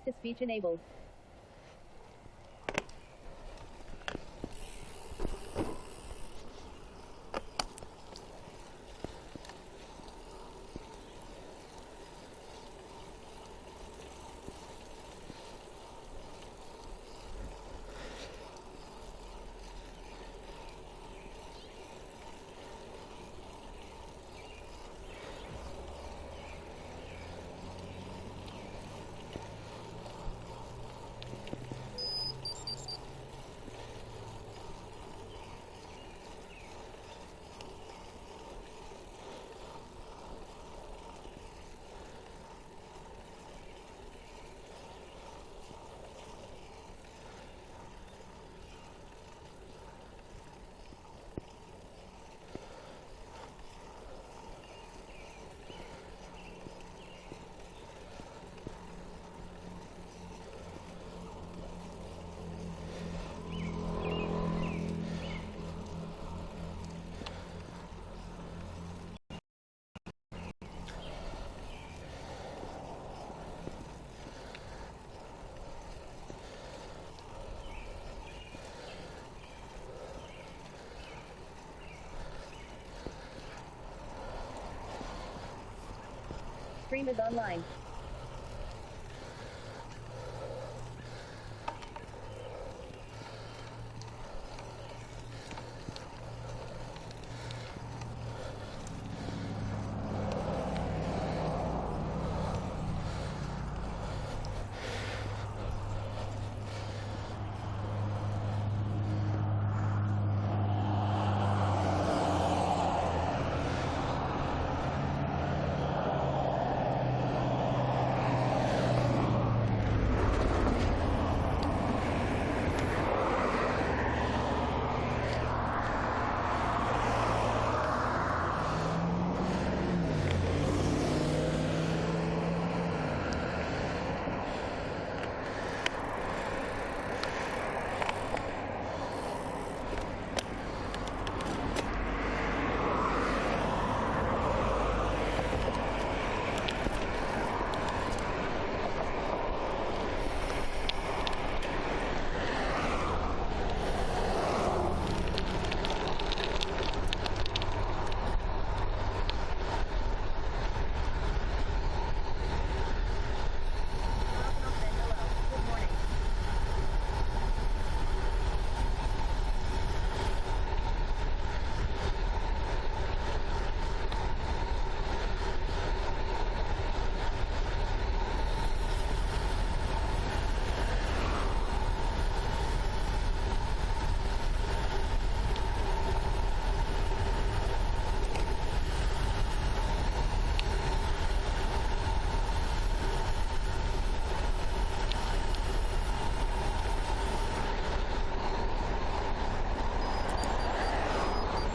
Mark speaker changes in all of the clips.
Speaker 1: Text-to-speech enabled. Stream is online.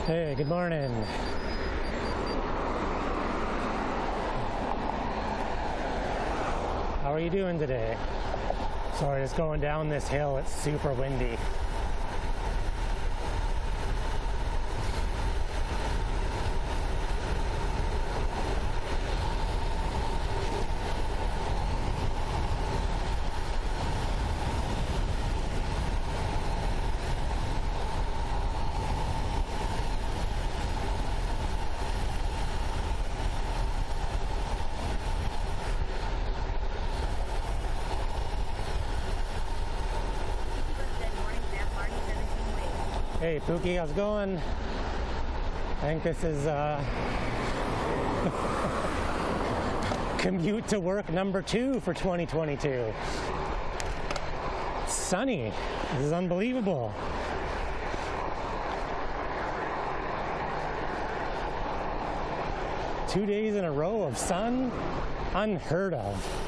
Speaker 2: Hey, good morning. How are you doing today? Sorry, just going down this hill, it's super windy. Hey Pookie, how's it going? I think this is commute to work number 2 for 2022. It's sunny. This is unbelievable. Two days in a row of sun? Unheard of.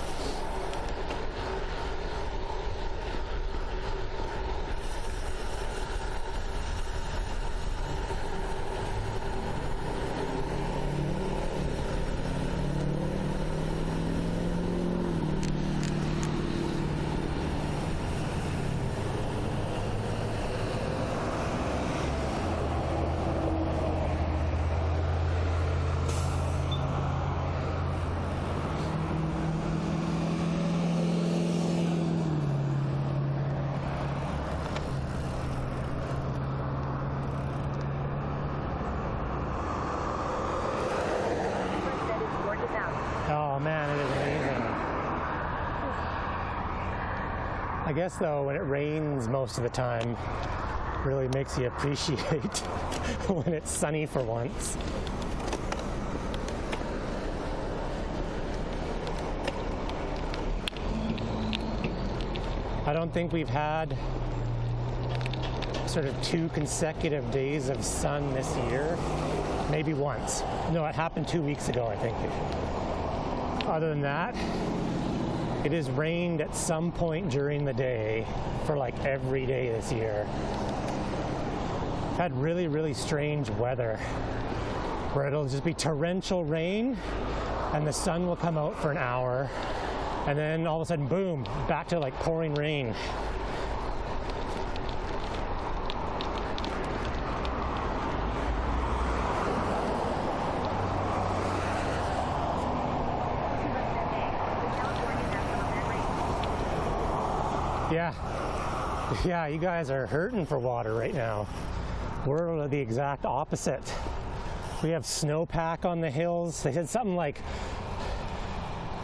Speaker 2: I guess though, when it rains most of the time, really makes you appreciate when it's sunny for once. I don't think we've had sort of 2 consecutive days of sun this year. Maybe once. No, it happened 2 weeks ago, I think. Other than that, it has rained at some point during the day for like every day this year. Had really, really strange weather where it'll just be torrential rain and the sun will come out for an hour and then all of a sudden, boom, back to like pouring rain. Yeah, you guys are hurting for water right now. We're the exact opposite. We have snowpack on the hills. They said something like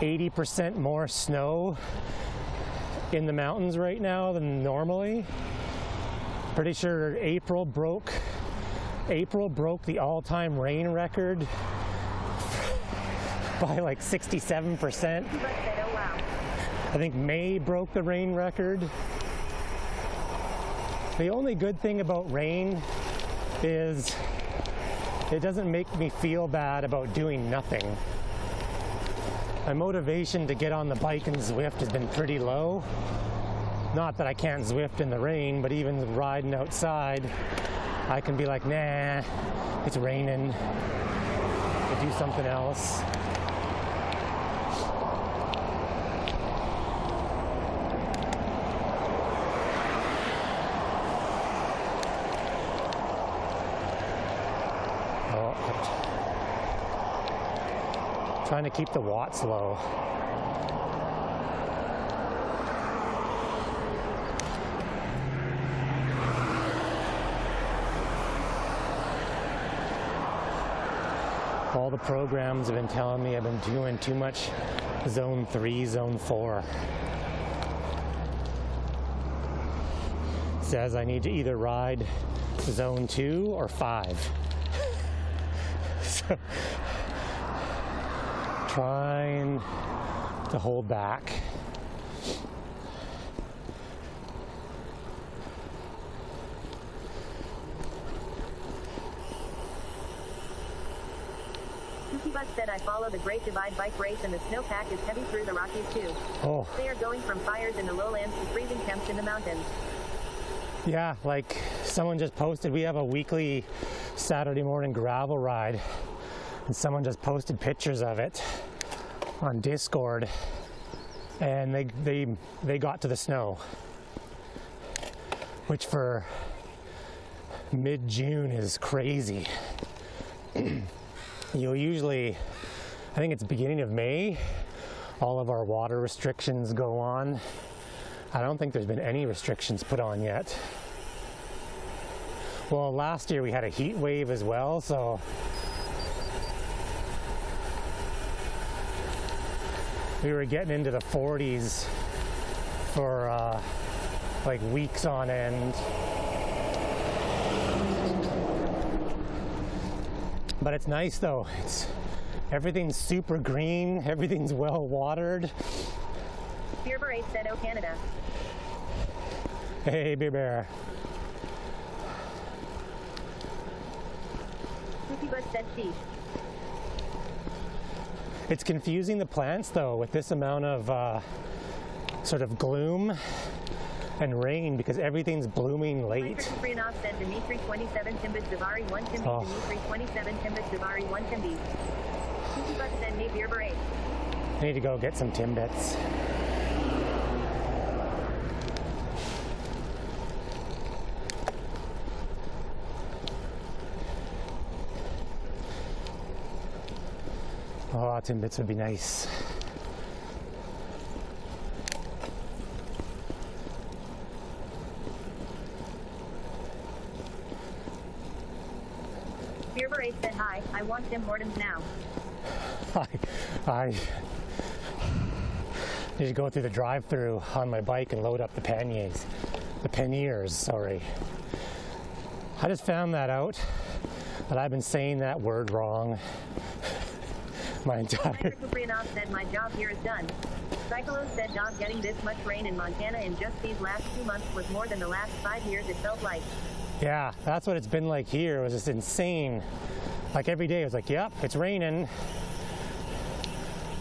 Speaker 2: 80% more snow in the mountains right now than normally. Pretty sure April broke the all-time rain record by like 67%. I think May broke the rain record. The only good thing about rain is it doesn't make me feel bad about doing nothing. My motivation to get on the bike and Zwift has been pretty low. Not that I can't Zwift in the rain, but even riding outside, I can be like, nah, it's raining. I'll do something else. Trying to keep the watts low. All the programs have been telling me I've been doing too much zone 3, zone 4. Says I need to either ride zone 2 or 5. So trying to hold back.
Speaker 1: Bus said I follow the Great Divide bike race and the snowpack is heavy through the Rockies too.
Speaker 2: Oh.
Speaker 1: They are going from fires in the lowlands to freezing temps in the mountains.
Speaker 2: Yeah, like someone just posted, we have a weekly Saturday morning gravel ride. And someone just posted pictures of it on Discord, and they got to the snow, which for mid-June is crazy. Usually, I think it's beginning of May, all of our water restrictions go on. I don't think there's been any restrictions put on yet. Well, last year we had a heat wave as well, so we were getting into the 40s for like weeks on end. But it's nice though. Everything's super green, everything's well watered.
Speaker 1: Beer Beret said, "Oh Canada."
Speaker 2: Hey, Beer Bear.
Speaker 1: Bus said, "Sheesh."
Speaker 2: It's confusing the plants though with this amount of sort of gloom and rain because everything's blooming late.
Speaker 1: Priyanov said Dimitri 27 Timbits Davari 1 Timby.
Speaker 2: Oh.
Speaker 1: Dimitri 27 Timbits Davari 1 Timby. Bus said, "Hey Beer Beret."
Speaker 2: I need to go get some Timbits. Oh, Timbits would be nice.
Speaker 1: Beer Beret said, "Hi, I want Tim Hortons now."
Speaker 2: Need to go through the drive-through on my bike and load up the panniers, sorry. I just found that out, that I've been saying that word wrong my entire...
Speaker 1: Kupriyanov said my job here is done. Cyclo said not getting this much rain in Montana in just these last 2 months was more than the last 5 years it felt like.
Speaker 2: Yeah, that's what it's been like here. It was just insane. Like every day it was like, yep, it's raining.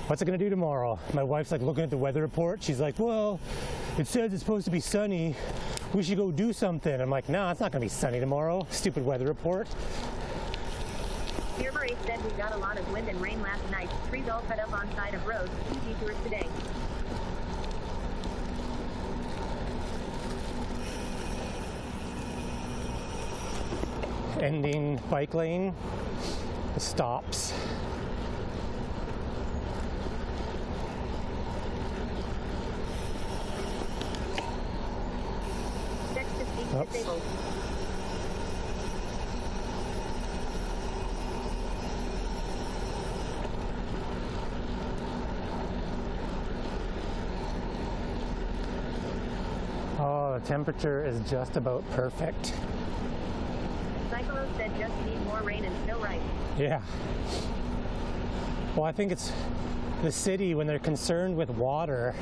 Speaker 2: What's it gonna do tomorrow? My wife's like looking at the weather report. She's like, well, it says it's supposed to be sunny. We should go do something. I'm like, no, it's not gonna be sunny tomorrow. Stupid weather report.
Speaker 1: Dearborn said we got a lot of wind and rain last night. Trees all cut up on side of roads. 2 detours today.
Speaker 2: Ending bike lane, stops.
Speaker 1: Text to speak disabled.
Speaker 2: Oh, the temperature is just about perfect.
Speaker 1: Cyclo said just need more rain and snow right.
Speaker 2: Yeah. Well, I think it's the city, when they're concerned with water,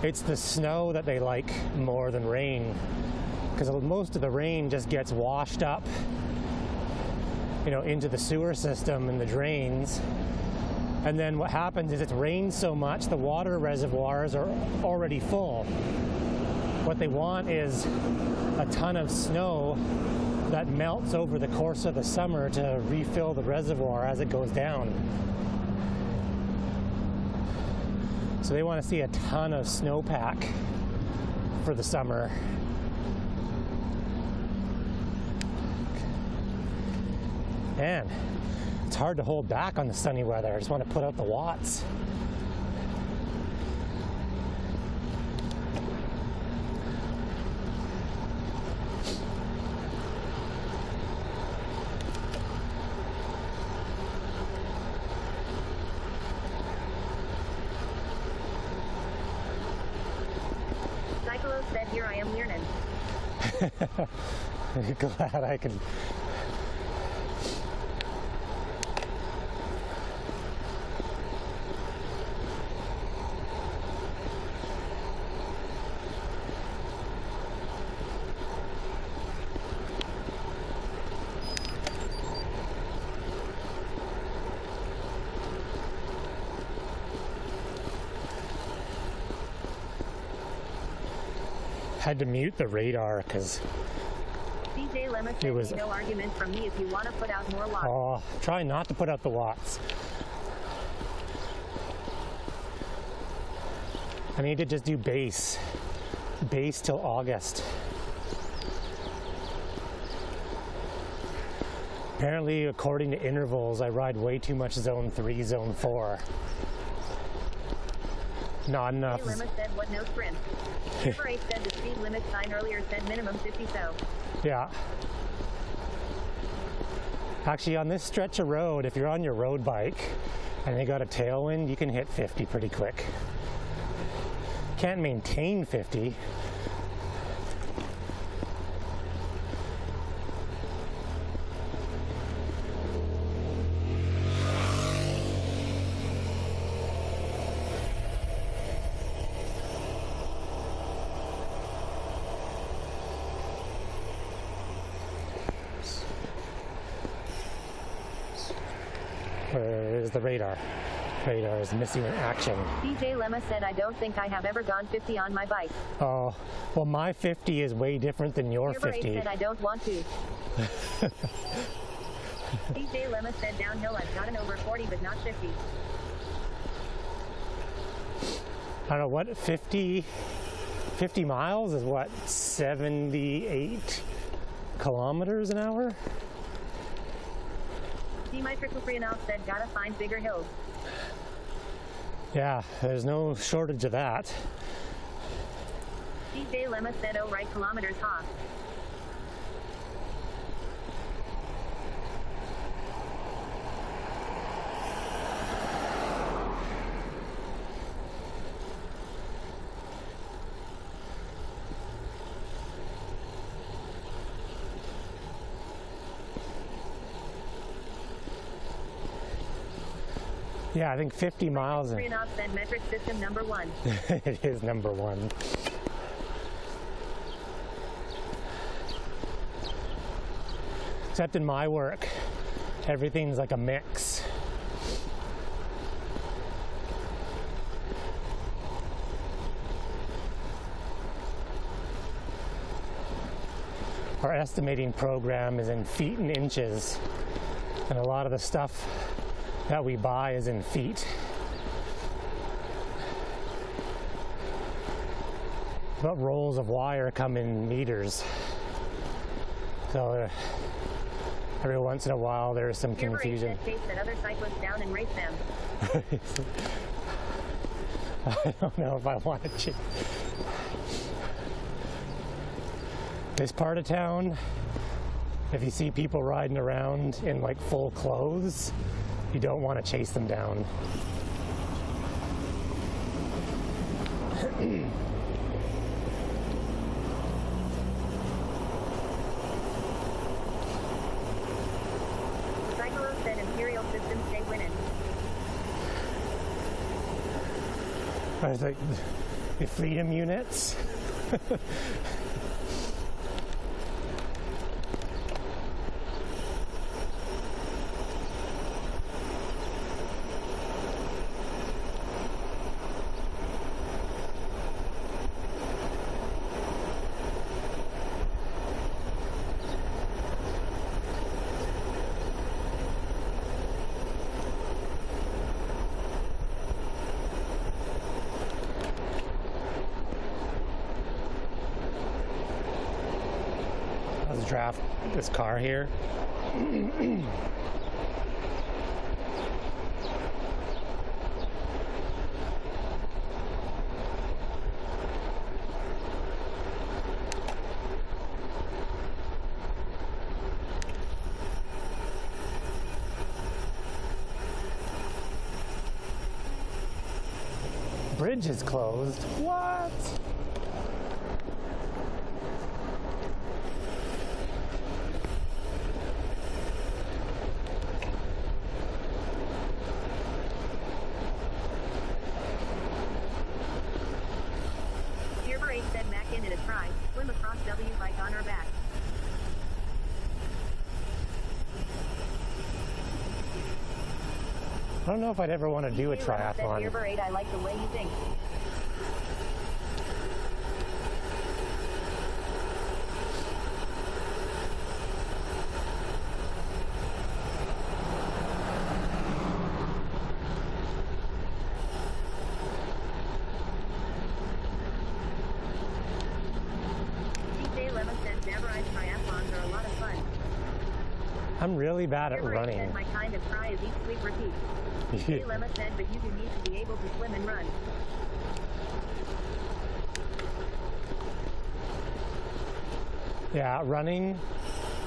Speaker 2: it's the snow that they like more than rain. Because most of the rain just gets washed up, you know, into the sewer system and the drains. And then what happens is it's rained so much, the water reservoirs are already full. What they want is a ton of snow that melts over the course of the summer to refill the reservoir as it goes down. So they want to see a ton of snowpack for the summer. Man, it's hard to hold back on the sunny weather. I just want to put out the watts.
Speaker 1: Cyclo said here I am learning.
Speaker 2: Glad I can. Had to mute the radar because
Speaker 1: DJ Lemma said no argument from me if you want to put out more watts.
Speaker 2: Oh, try not to put out the watts. I need to just do base till August. Apparently, according to intervals, I ride way too much zone 3, zone 4. Not enough.
Speaker 1: DJ Lemma said what no sprint. Dearborn said the speed limit sign earlier said minimum 50 so.
Speaker 2: Yeah. Actually, on this stretch of road, if you're on your road bike and you got a tailwind, you can hit 50 pretty quick. Can't maintain 50. Where is the radar? Radar is missing in action.
Speaker 1: DJ Lemma said I don't think I have ever gone 50 on my bike.
Speaker 2: Oh, well, my 50 is way different than your
Speaker 1: Dearborn
Speaker 2: 50.
Speaker 1: said I don't want to. DJ Lemma said downhill I've gotten over 40 but not 50.
Speaker 2: I don't know, what, 50 miles is what, 78 kilometers an hour?
Speaker 1: Dmitry Kupriyanov said gotta find bigger hills.
Speaker 2: Yeah, there's no shortage of that.
Speaker 1: DJ Lemma said oh right kilometers huh.
Speaker 2: Yeah, I think 50 miles.
Speaker 1: Trianoff said metric system number 1.
Speaker 2: It is number 1. Except in my work, everything's like a mix. Our estimating program is in feet and inches, and a lot of the stuff that we buy is in feet. But rolls of wire come in meters. So every once in a while there's some confusion.
Speaker 1: Chase that other cyclists down and race them.
Speaker 2: I don't know if I want to chase. This part of town, if you see people riding around in like full clothes, you don't want to chase them down.
Speaker 1: Cyclo said Imperial systems stay winning.
Speaker 2: I was like, the freedom units. Let's draft this car here. Bridge is closed. What?
Speaker 1: Said back in it a try, swim across W bike on her back.
Speaker 2: I don't know if I'd ever want to do a triathlon.
Speaker 1: Said, 8, I like the way you think. Triathlons are a lot of fun.
Speaker 2: I'm really bad at running.
Speaker 1: Said, my kind of try is eat, sleep, repeat. Lemma said, but you need to be able to swim and run.
Speaker 2: Yeah, running,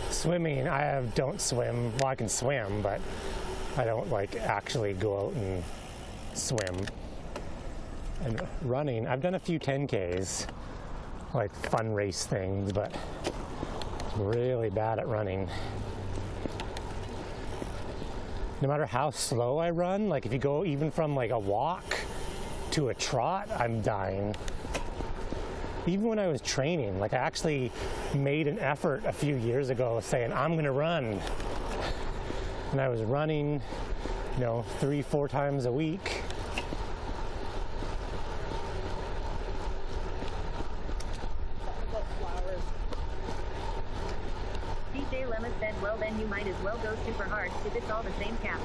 Speaker 2: swimming, don't swim. Well, I can swim, but I don't like actually go out and swim. And running, I've done a few 10Ks, like fun race things, but I'm really bad at running. No matter how slow I run, like if you go even from like a walk to a trot, I'm dying. Even when I was training, like I actually made an effort a few years ago saying, I'm gonna run. And I was running, 3-4 times a week.
Speaker 1: Said, well then you might as well go super hard if it's all the same cap.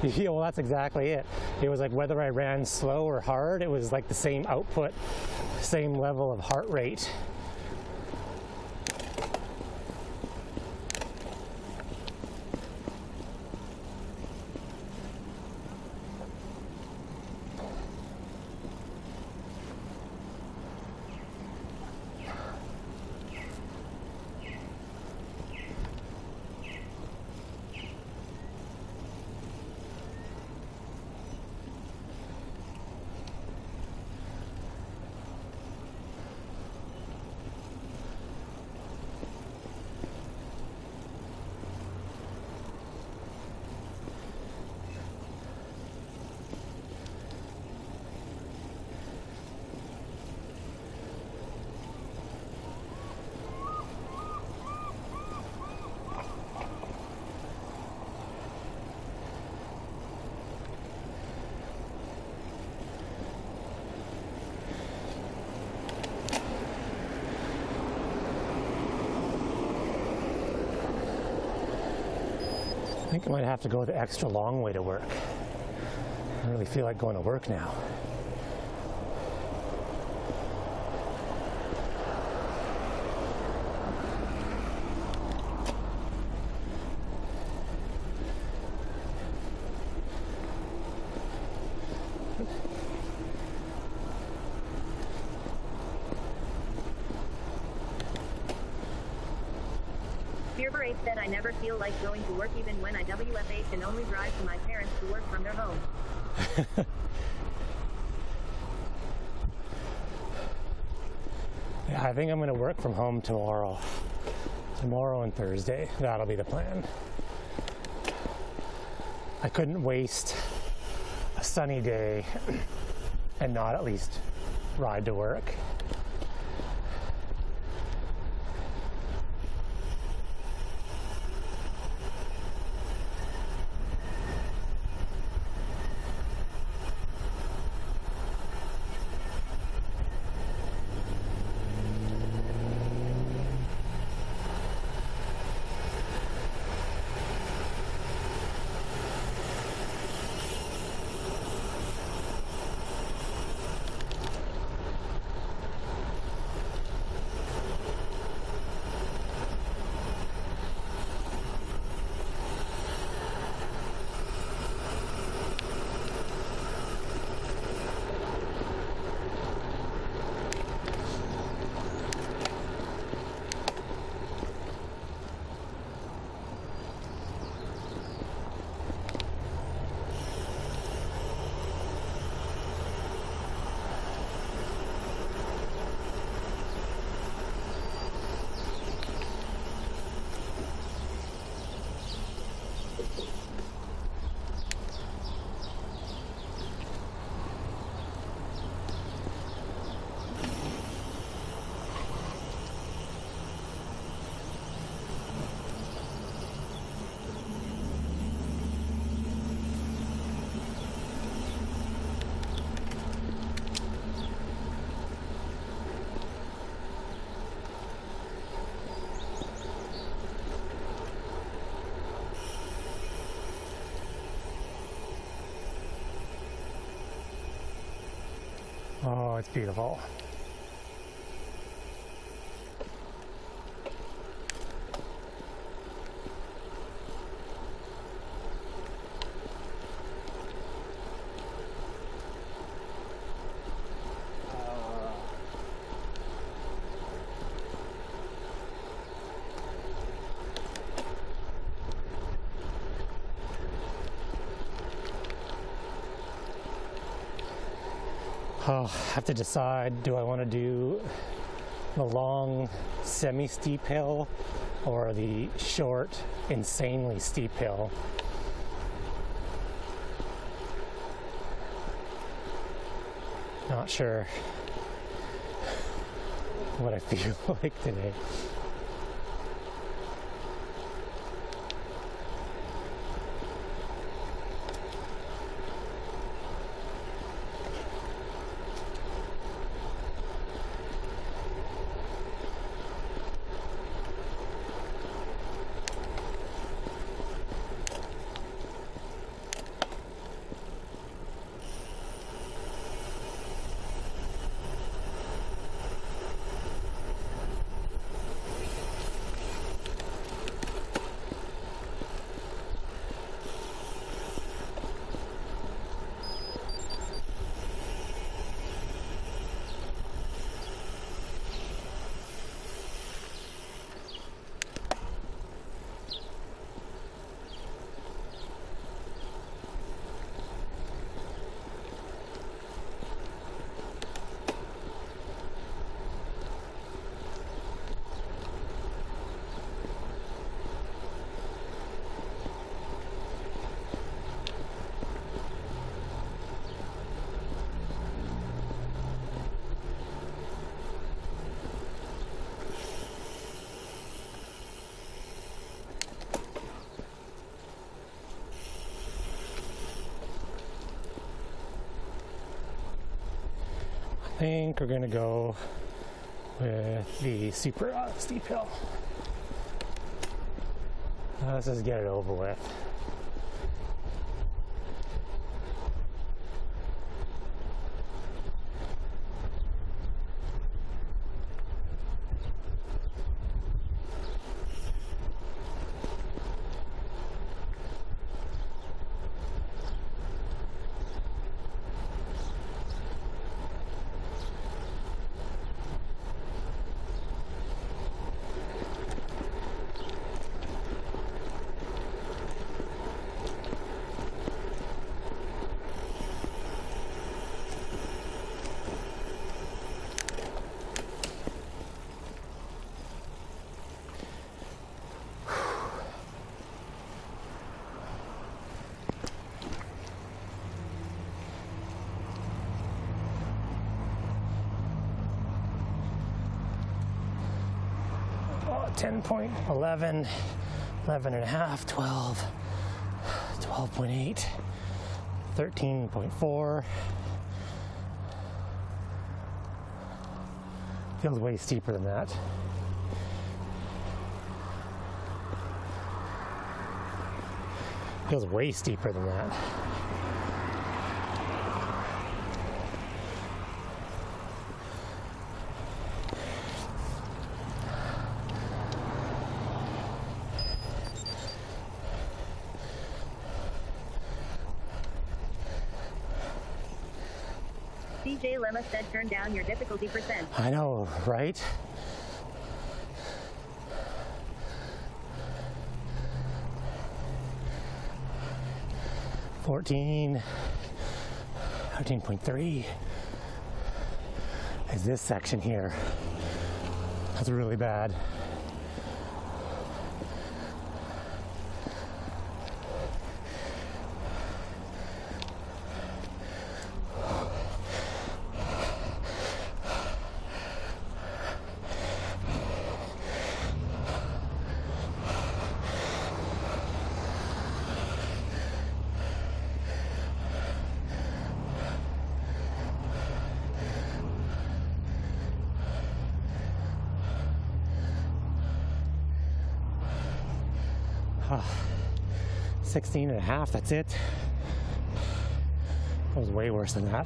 Speaker 2: Yeah, well that's exactly it. It was like whether I ran slow or hard, it was like the same output, same level of heart rate. I think I might have to go the extra long way to work. I really feel like going to work now.
Speaker 1: Fearber 8 said I never feel like going to work even when I WFH and only drive to my parents to work from their home.
Speaker 2: Yeah, I think I'm going to work from home tomorrow. Tomorrow and Thursday. That'll be the plan. I couldn't waste a sunny day and not at least ride to work. Oh, it's beautiful. Oh, I have to decide, do I want to do the long semi-steep hill or the short, insanely steep hill? Not sure what I feel like today. I think we're going to go with the super steep hill. Let's just get it over with. 10.11, 11 and a half, 12, 12.8, 13.4. Feels way steeper than that. Feels way steeper than that.
Speaker 1: DJ Lemma said turn down your difficulty percent.
Speaker 2: I know, right? $14.3 is this section here. That's really bad. Oh, 16 and a half, that's it. That was way worse than that.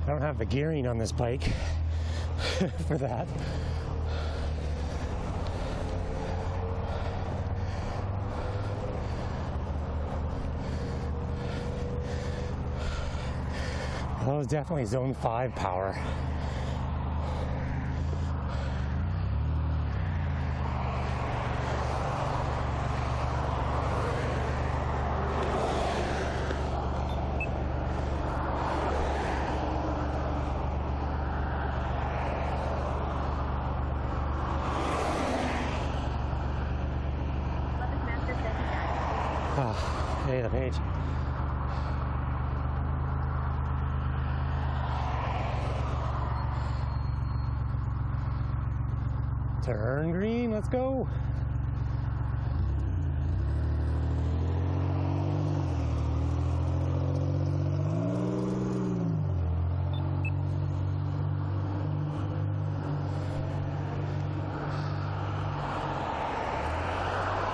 Speaker 2: I don't have the gearing on this bike for that. That was definitely zone 5 power. Hey, the page. Turn green, let's go.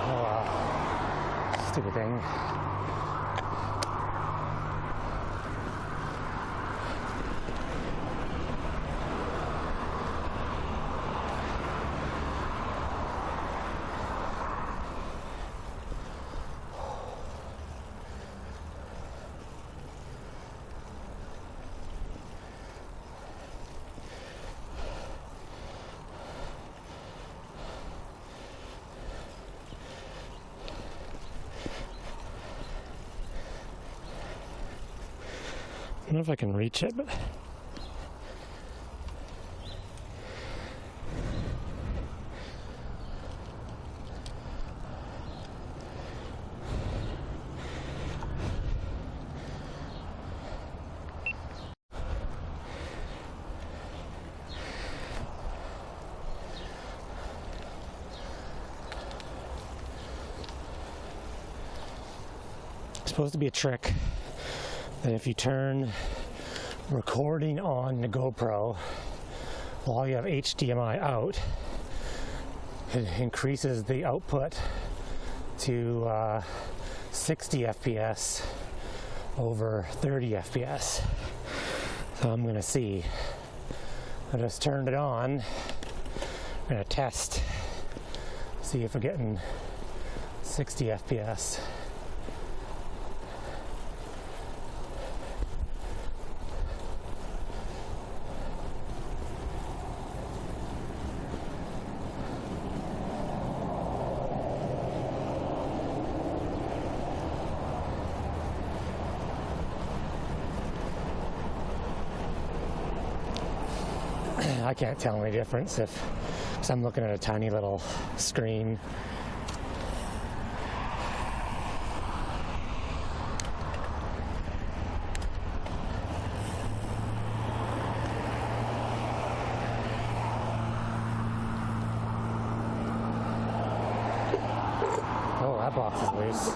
Speaker 2: Oh, stupid thing. I don't know if I can reach it, but it's supposed to be a trick that if you turn recording on the GoPro while you have HDMI out, it increases the output to 60 FPS over 30 FPS. So I'm gonna see. I just turned it on. I'm gonna test, see if we're getting 60 FPS. I can't tell any difference because I'm looking at a tiny little screen. that box is loose.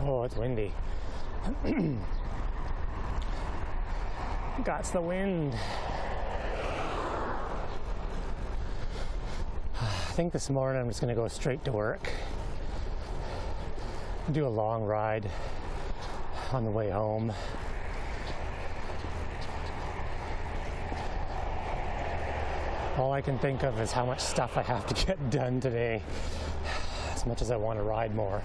Speaker 2: Oh, it's windy. That's the wind. I think this morning I'm just going to go straight to work. Do a long ride on the way home. All I can think of is how much stuff I have to get done today, as much as I want to ride more.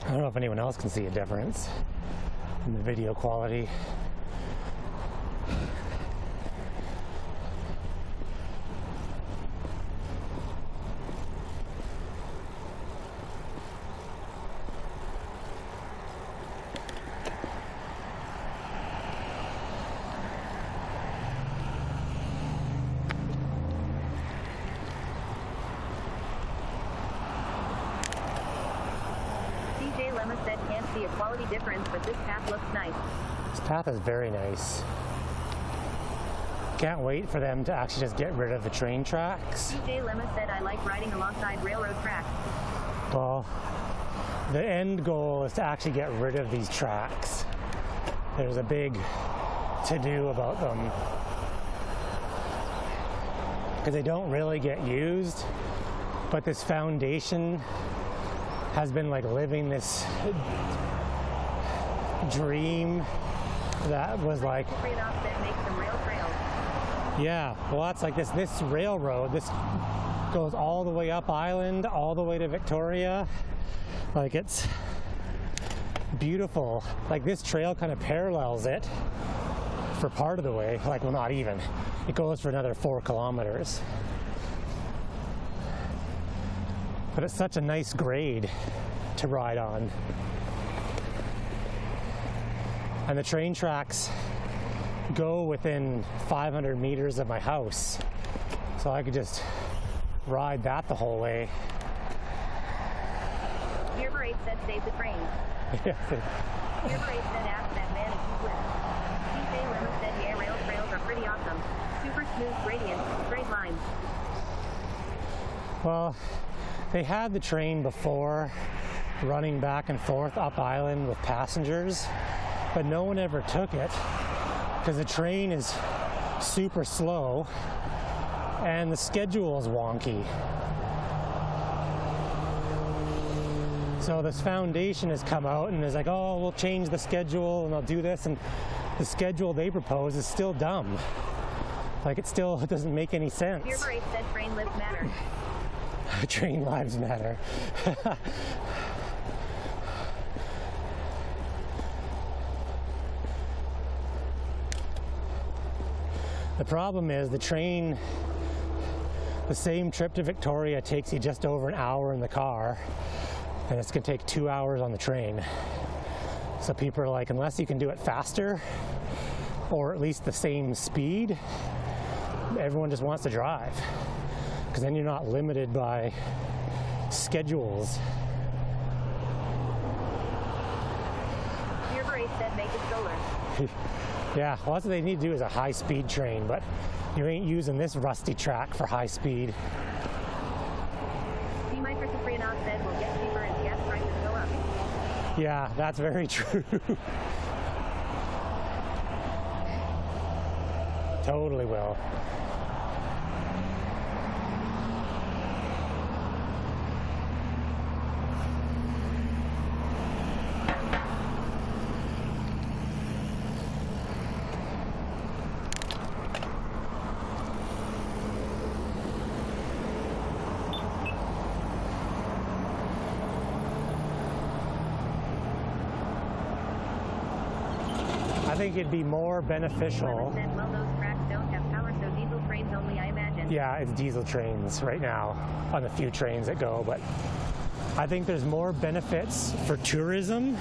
Speaker 2: I don't know if anyone else can see a difference in the video quality.
Speaker 1: Said can't see a quality difference, but this path looks nice.
Speaker 2: This path is very nice. Can't wait for them to actually just get rid of the train tracks.
Speaker 1: DJ Lemma said I like riding alongside railroad tracks.
Speaker 2: Well, the end goal is to actually get rid of these tracks. There's a big to-do about them because they don't really get used, but this foundation has been like living this dream that was like, yeah, well, that's like this railroad, this goes all the way up island, all the way to Victoria. Like, it's beautiful. Like, this trail kind of parallels it for part of the way. Like, well, not even. It goes for another 4 kilometers. But it's such a nice grade to ride on. And the train tracks go within 500 meters of my house. So I could just ride that the whole way.
Speaker 1: Year 8 said save the train.
Speaker 2: Yeah.
Speaker 1: Year 8 said ask that man if he's with. DJ Lemon said yeah, rail trails are pretty awesome. Super smooth gradients, straight lines.
Speaker 2: Well, they had the train before running back and forth up island with passengers, but no one ever took it because the train is super slow and the schedule is wonky. So this foundation has come out and is like, oh, we'll change the schedule and I'll do this, and the schedule they propose is still dumb. Like, it still doesn't make any sense.
Speaker 1: Year 8 said train lives matter.
Speaker 2: Train lives matter. The problem is the train, the same trip to Victoria takes you just over an hour in the car, and it's going to take 2 hours on the train. So people are like, unless you can do it faster, or at least the same speed, everyone just wants to drive. Because then you're not limited by schedules.
Speaker 1: Year 8 said make it solar.
Speaker 2: Yeah, well, that's what they need to do is a high-speed train, but you ain't using this rusty track for high speed.
Speaker 1: Freonoff said we'll get cheaper as gas prices go up.
Speaker 2: Yeah, that's very true. Totally will. I think it'd be more beneficial.
Speaker 1: Said, well, those tracks don't have power, so diesel trains only, I imagine.
Speaker 2: Yeah, it's diesel trains right now on the few trains that go, but I think there's more benefits for tourism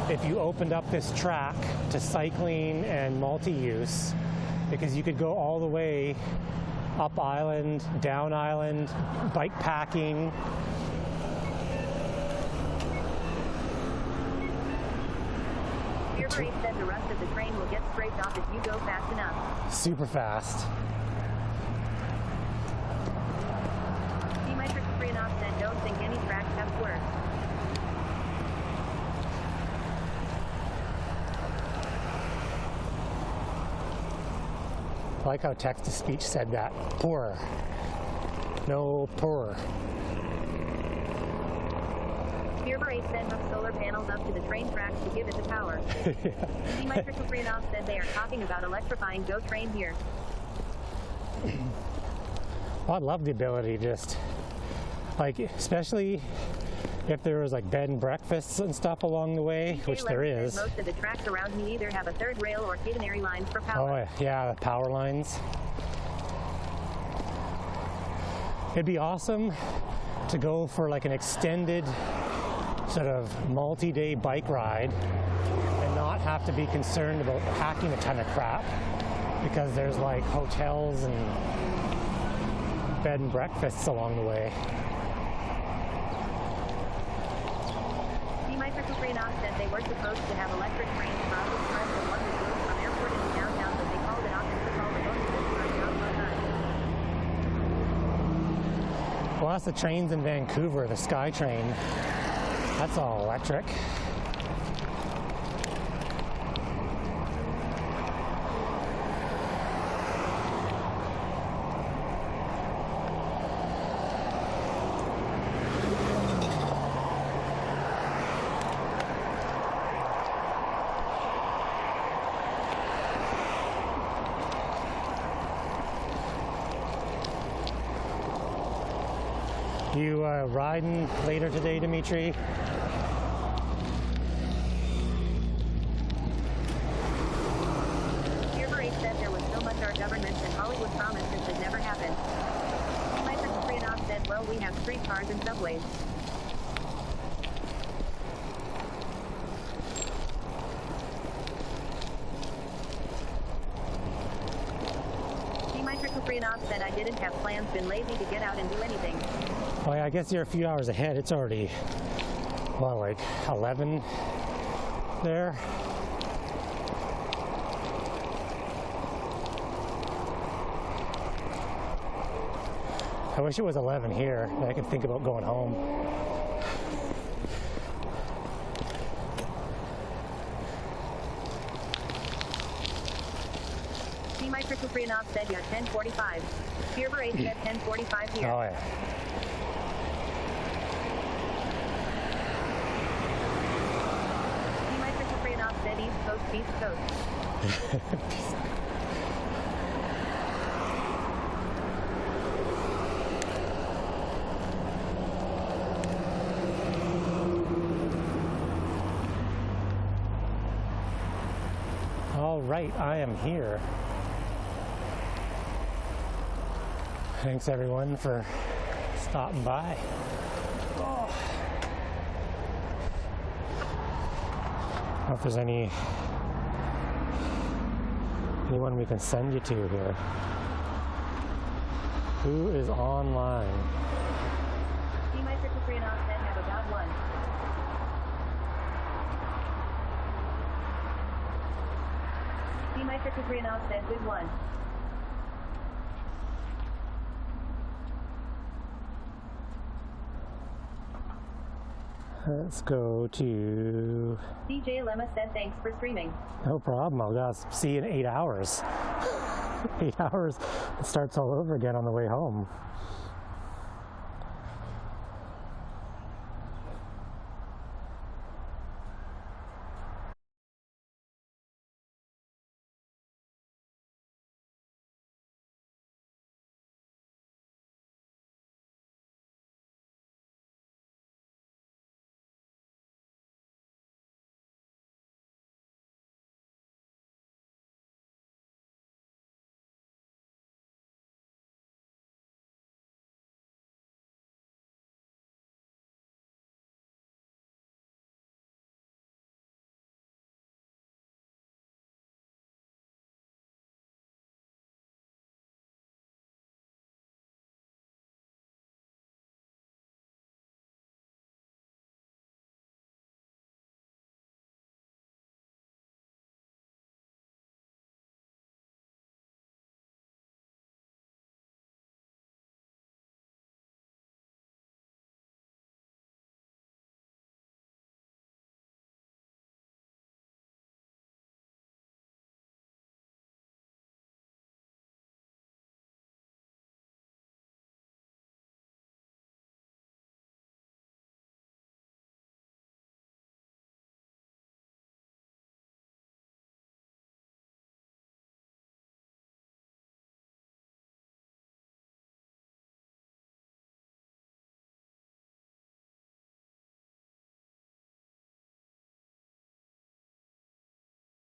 Speaker 2: if you opened up this track to cycling and multi-use, because you could go all the way up island, down island, bike packing.
Speaker 1: Year 8 said the rest of the train will get scraped off if you go fast enough.
Speaker 2: Super fast.
Speaker 1: D-Metric Freonoff said don't think any tracks have worse.
Speaker 2: I like how text-to-speech said that. Poor. No poor.
Speaker 1: Year 8 said hook solar panels up to the train tracks to give it the power. D-Metric Freonoff said they are talking about electrifying GO train here.
Speaker 2: Well, I'd love the ability to just, like, especially if there was like bed and breakfasts and stuff along the way, which there is.
Speaker 1: Most of the tracks around me either have a third rail or catenary lines for power.
Speaker 2: Oh yeah, the power lines. It'd be awesome to go for like an extended sort of multi-day bike ride and not have to be concerned about packing a ton of crap, because there's like hotels and bed and breakfasts along the way.
Speaker 1: D-Metric Freonoff said they were supposed to have electric trains for all the time, but one was moved from airport into downtown, but they called it off and took all the bonuses for a job well done.
Speaker 2: Well, that's the trains in Vancouver, the SkyTrain. That's all electric. You riding later today, Dimitri?
Speaker 1: Fear 8 said there was so much our governments and Hollywood promised this had never happened. Michael Freenoff said, well, we have streetcars and subways. Freenoff said, I didn't have plans, been lazy to get out and do anything.
Speaker 2: Well, I guess you're a few hours ahead. It's already, well, like 11 there. I wish it was 11 here. I could think about going home.
Speaker 1: Mike Freenoff said, yeah, 10:45. Fear 8 said 10:45 here.
Speaker 2: Oh, yeah.
Speaker 1: Mike Freenoff said, East Coast, East Coast.
Speaker 2: All right, I am here. Thanks everyone for stopping by. Oh. I don't know if there's anyone we can send you to here. Who is online?
Speaker 1: Mike Freenoff said, have about one. Mike Freenoff said, good one.
Speaker 2: Let's go to...
Speaker 1: DJ Lemma said, thanks for streaming.
Speaker 2: No problem. I'll see you in 8 hours. 8 hours. It starts all over again on the way home.